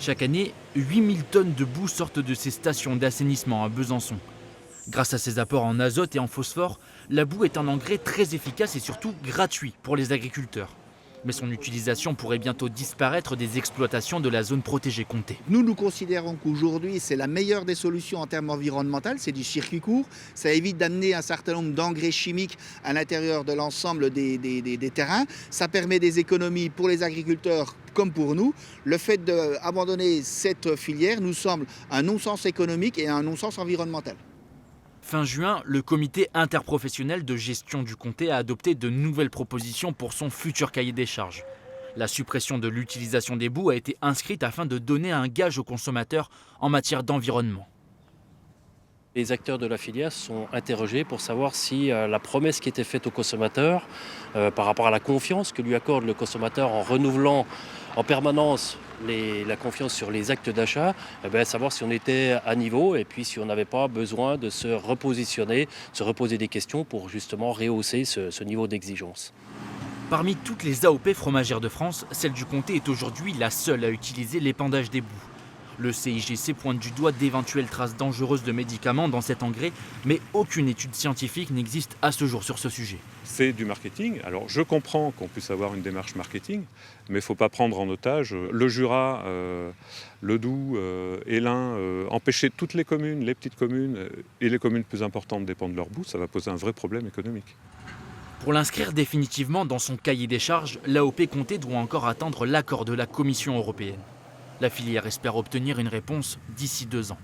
Chaque année, 8000 tonnes de boue sortent de ces stations d'assainissement à Besançon. Grâce à ses apports en azote et en phosphore, la boue est un engrais très efficace et surtout gratuit pour les agriculteurs. Mais son utilisation pourrait bientôt disparaître des exploitations de la zone protégée Comté. Nous considérons qu'aujourd'hui, c'est la meilleure des solutions en termes environnementaux, c'est du circuit court. Ça évite d'amener un certain nombre d'engrais chimiques à l'intérieur de l'ensemble des terrains. Ça permet des économies pour les agriculteurs comme pour nous. Le fait d'abandonner cette filière nous semble un non-sens économique et un non-sens environnemental. Fin juin, le comité interprofessionnel de gestion du Comté a adopté de nouvelles propositions pour son futur cahier des charges. La suppression de l'utilisation des boues a été inscrite afin de donner un gage aux consommateurs en matière d'environnement. Les acteurs de la filière sont interrogés pour savoir si la promesse qui était faite au consommateur par rapport à la confiance que lui accorde le consommateur en renouvelant en permanence la confiance sur les actes d'achat, savoir si on était à niveau et puis si on n'avait pas besoin de se repositionner, se reposer des questions pour justement rehausser ce niveau d'exigence. Parmi toutes les AOP fromagères de France, celle du Comté est aujourd'hui la seule à utiliser l'épandage des boues. Le CIGC pointe du doigt d'éventuelles traces dangereuses de médicaments dans cet engrais, mais aucune étude scientifique n'existe à ce jour sur ce sujet. C'est du marketing. Alors je comprends qu'on puisse avoir une démarche marketing, mais il ne faut pas prendre en otage le Jura, le Doubs et l'Ain. Empêcher toutes les communes, les petites communes et les communes plus importantes d'épandre leur boue, ça va poser un vrai problème économique. Pour l'inscrire définitivement dans son cahier des charges, l'AOP Comté doit encore attendre l'accord de la Commission européenne. La filière espère obtenir une réponse d'ici 2 ans.